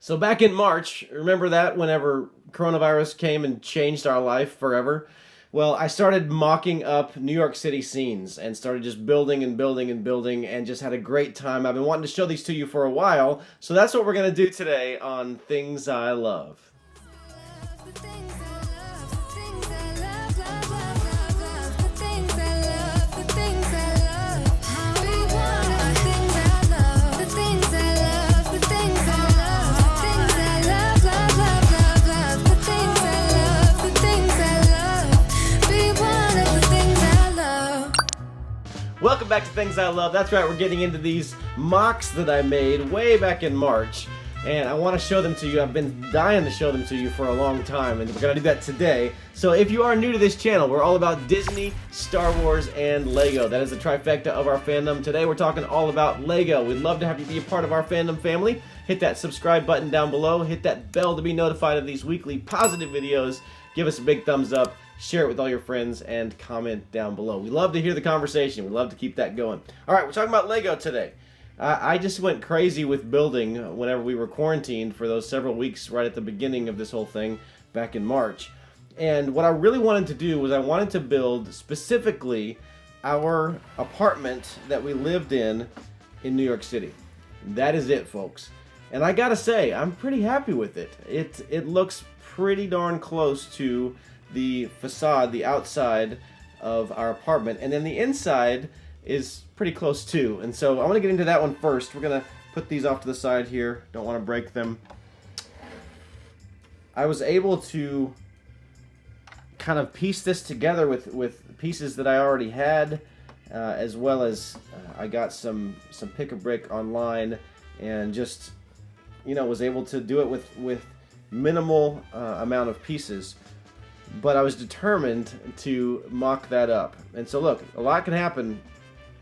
So back in March, remember that whenever coronavirus came and changed our life forever? Well, I started mocking up New York City scenes and started just building and building and building and just had a great time. I've been wanting to show these to you for a while, so that's what we're going to do today on Things I Love. Welcome back to Things I Love. That's right, we're getting into these mocks that I made way back in March. And I want to show them to you. I've been dying to show them to you for a long time, and we're going to do that today. So if you are new to this channel, we're all about Disney, Star Wars, and Lego. That is the trifecta of our fandom. Today we're talking all about Lego. We'd love to have you be a part of our fandom family. Hit that subscribe button down below. Hit that bell to be notified of these weekly positive videos. Give us a big thumbs up. Share it with all your friends and comment down below. We love to hear the conversation. We love to keep that going. All right, we're talking about Lego today. I just went crazy with building whenever we were quarantined for those several weeks right at the beginning of this whole thing back in March. And what I really wanted to do was I wanted to build specifically our apartment that we lived in New York City. That is it, folks. And I gotta say, I'm pretty happy with it. It looks pretty darn close to the facade, the outside of our apartment, and then the inside is pretty close too. And so I want to get into that one first. We're gonna put these off to the side here. Don't want to break them. I was able to kind of piece this together with pieces that I already had, as well as I got some pick-a-brick online, and just was able to do it with minimal amount of pieces. But I was determined to mock that up. And so look, a lot can happen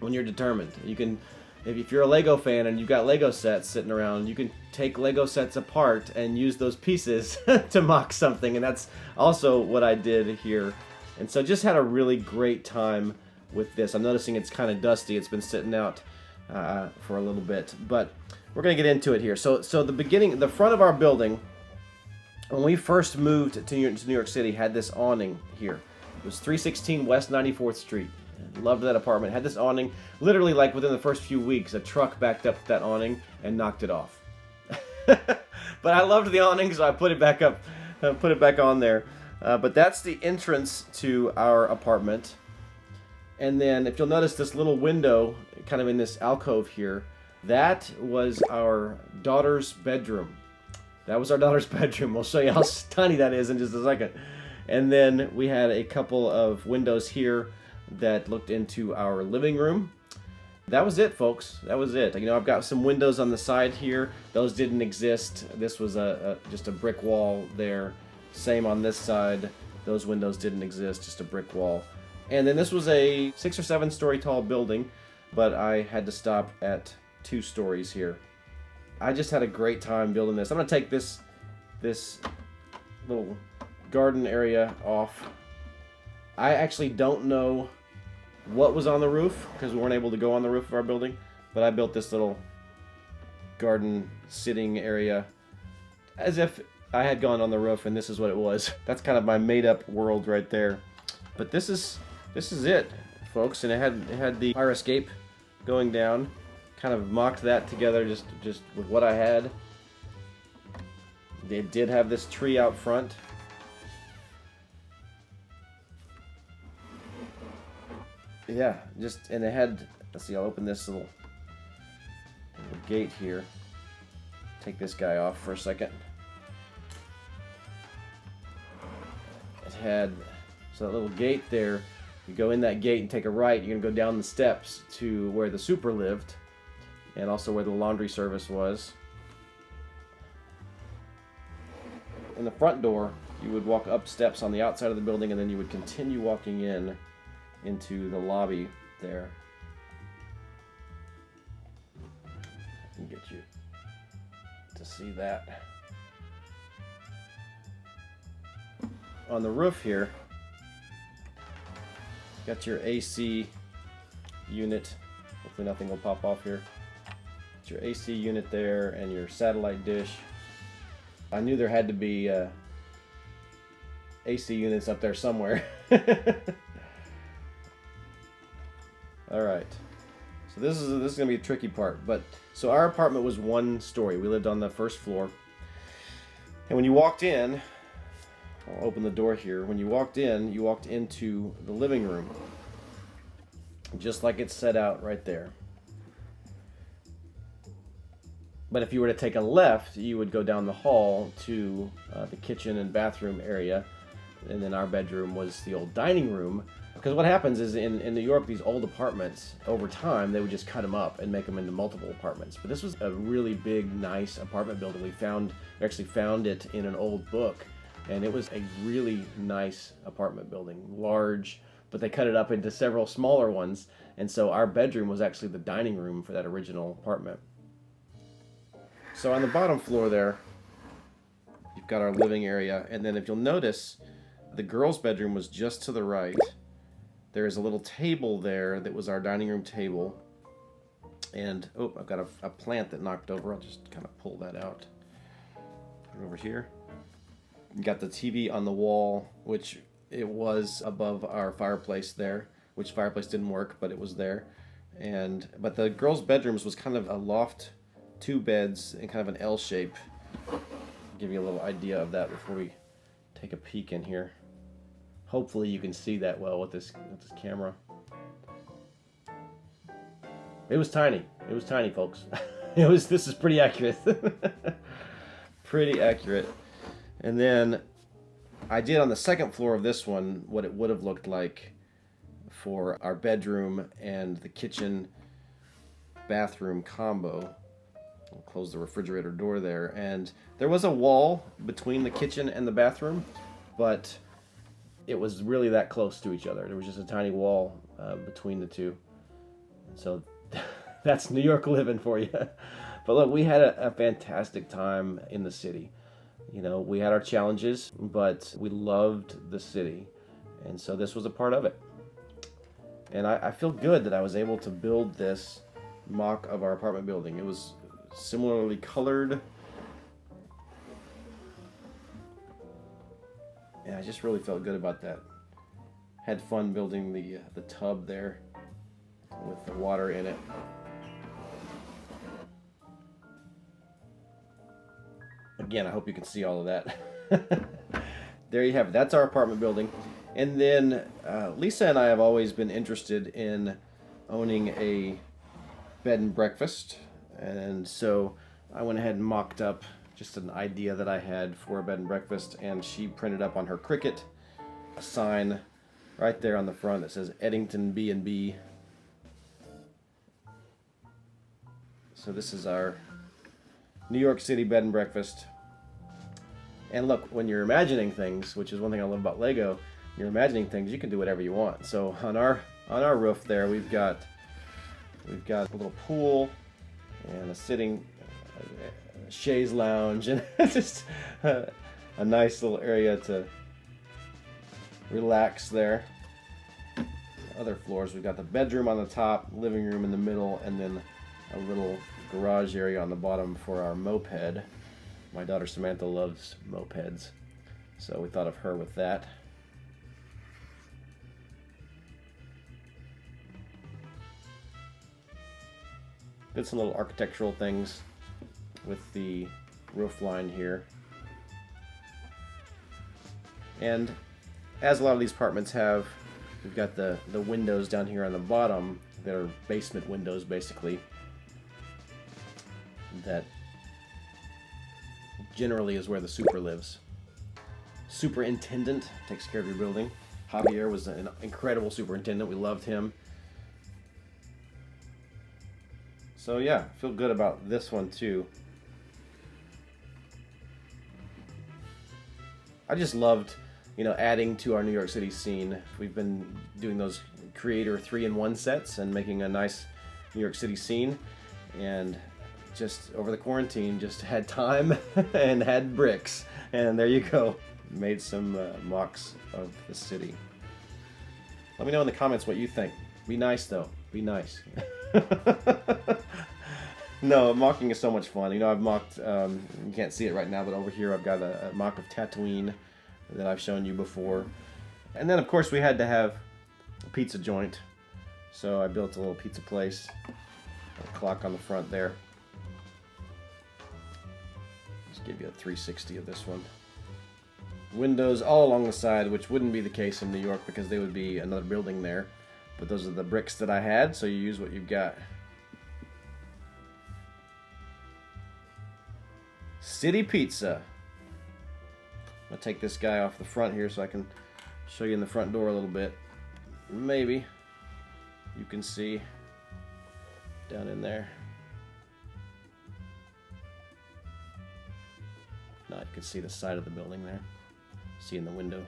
when you're determined. You can, if you're a Lego fan and you've got Lego sets sitting around, you can take Lego sets apart and use those pieces to mock something. And that's also what I did here. And so just had a really great time with this. I'm noticing it's kind of dusty. It's been sitting out for a little bit. But we're going to get into it here. So the front of our building, when we first moved to New York City, had this awning here. It was 316 West 94th Street. Loved that apartment. Had this awning. Literally, like within the first few weeks, a truck backed up to that awning and knocked it off. But I loved the awning, so I put it back up, put it back on there. But that's the entrance to our apartment. And then, if you'll notice this little window, kind of in this alcove here, that was our daughter's bedroom. That was our daughter's bedroom. We'll show you how tiny that is in just a second. And then we had a couple of windows here that looked into our living room. That was it, folks. That was it. I've got some windows on the side here. Those didn't exist. This was just a brick wall there. Same on this side. Those windows didn't exist, just a brick wall. And then this was a 6 or 7 story tall building, but I had to stop at 2 stories here. I just had a great time building this. I'm going to take this little garden area off. I actually don't know what was on the roof because we weren't able to go on the roof of our building, but I built this little garden sitting area as if I had gone on the roof and this is what it was. That's kind of my made-up world right there. But this is it, folks, and it had the fire escape going down. Kind of mocked that together just with what I had. They did have this tree out front. Yeah, and it had, let's see, I'll open this little gate here. Take this guy off for a second. It had, so that little gate there, you go in that gate and take a right, you're gonna go down the steps to where the super lived. And also where the laundry service was. In the front door, you would walk up steps on the outside of the building, and then you would continue walking into the lobby there. I can get you to see that. On the roof here, got your AC unit. Hopefully nothing will pop off here. It's your AC unit there and your satellite dish. I knew there had to be AC units up there somewhere. All right. So this is gonna be a tricky part, but so our apartment was 1 story. We lived on the 1st floor, and when you walked in, I'll open the door here. When you walked into the living room, just like it's set out right there. But if you were to take a left, you would go down the hall to the kitchen and bathroom area, and then our bedroom was the old dining room. Because what happens is in New York, these old apartments, over time, they would just cut them up and make them into multiple apartments. But this was a really big, nice apartment building. We actually found it in an old book, and it was a really nice apartment building, large, but they cut it up into several smaller ones. And so our bedroom was actually the dining room for that original apartment. So on the bottom floor there, you've got our living area, and then if you'll notice, the girls' bedroom was just to the right. There's a little table there that was our dining room table. And, oh, I've got a plant that knocked over. I'll just kind of pull that out. Put it over here. You got the TV on the wall, which it was above our fireplace there, which fireplace didn't work, but it was there. But the girls' bedrooms was kind of a loft, 2 beds, in kind of an L shape. Give you a little idea of that before we take a peek in here. Hopefully you can see that well with this camera. It was tiny. It was tiny, folks. This is pretty accurate. Pretty accurate. And then I did on the 2nd floor of this one what it would have looked like for our bedroom and the kitchen bathroom combo. I'll close the refrigerator door there. And there was a wall between the kitchen and the bathroom, but it was really that close to each other. There was just a tiny wall between the two. So that's New York living for you. But look, we had a fantastic time in the city. You know, we had our challenges, but we loved the city. And so this was a part of it. And I feel good that I was able to build this mock of our apartment building. It was similarly colored. And I just really felt good about that. Had fun building the tub there with the water in it. Again, I hope you can see all of that. There you have it. That's our apartment building. And then Lisa and I have always been interested in owning a bed and breakfast. And so I went ahead and mocked up just an idea that I had for a bed and breakfast, and she printed up on her Cricut a sign right there on the front that says Edington B&B. So this is our New York City bed and breakfast. And look, when you're imagining things, which is one thing I love about Lego, you're imagining things, you can do whatever you want. So on our roof there, we've got a little pool and a sitting chaise lounge, and just a nice little area to relax there. Other floors, we've got the bedroom on the top, living room in the middle, and then a little garage area on the bottom for our moped. My daughter Samantha loves mopeds, so we thought of her with that. Did some little architectural things with the roof line here. And as a lot of these apartments have, we've got the windows down here on the bottom that are basement windows, basically, that generally is where the super lives. Superintendent takes care of your building. Javier was an incredible superintendent. We loved him. So yeah, feel good about this one too. I just loved, adding to our New York City scene. We've been doing those Creator 3-in-1 sets and making a nice New York City scene. And just over the quarantine, just had time and had bricks. And there you go. Made some mocks of the city. Let me know in the comments what you think. Be nice though. Be nice. No, mocking is so much fun. You know, I've mocked, you can't see it right now, but over here I've got a mock of Tatooine that I've shown you before. And then, of course, we had to have a pizza joint. So I built a little pizza place. A clock on the front there. Just give you a 360 of this one. Windows all along the side, which wouldn't be the case in New York because they would be another building there. But those are the bricks that I had, so you use what you've got. City Pizza. I'm going to take this guy off the front here so I can show you in the front door a little bit. Maybe you can see down in there. Now you can see the side of the building there. See in the window.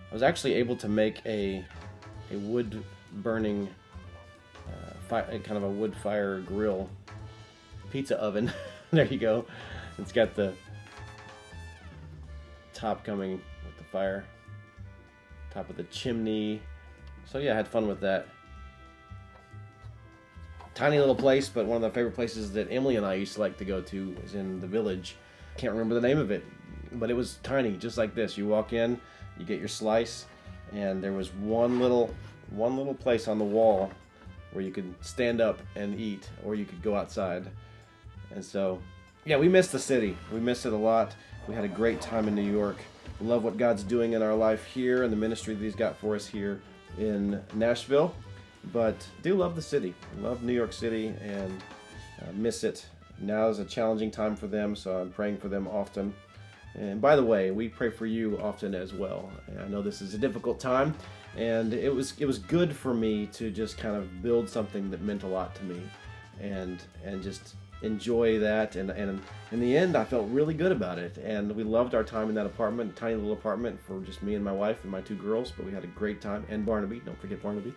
I was actually able to make a wood burning kind of a wood fire grill pizza oven. There you go. It's got the top coming with the fire, top of the chimney. So yeah, I had fun with that. Tiny little place, but one of the favorite places that Emily and I used to like to go to was in the Village. Can't remember the name of it, but it was tiny, just like this. You walk in, you get your slice, and there was one little place on the wall where you could stand up and eat, or you could go outside. And so, yeah, we miss the city. We miss it a lot. We had a great time in New York. We love what God's doing in our life here and the ministry that He's got for us here in Nashville. But do love the city. Love New York City and miss it. Now is a challenging time for them, so I'm praying for them often. And by the way, we pray for you often as well. And I know this is a difficult time, and it was good for me to just kind of build something that meant a lot to me, and just enjoy that. And in the end, I felt really good about it. And we loved our time in that apartment, tiny little apartment for just me and my wife and my 2 girls. But we had a great time, and Barnaby. Don't forget Barnaby.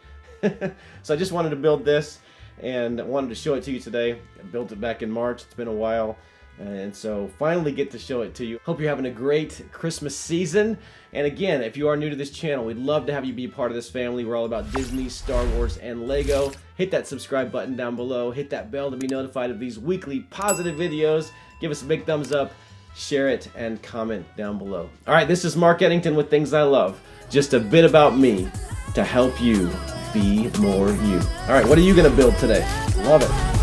So I just wanted to build this and wanted to show it to you today. I built it back in March. It's been a while. And so finally get to show it to you. Hope you're having a great Christmas season. And again, if you are new to this channel, we'd love to have you be a part of this family. We're all about Disney, Star Wars, and Lego. Hit that subscribe button down below. Hit that bell to be notified of these weekly positive videos. Give us a big thumbs up, share it, and comment down below. All right, this is Mark Edington with Things I Love. Just a bit about me to help you be more you. All right, what are you going to build today? Love it.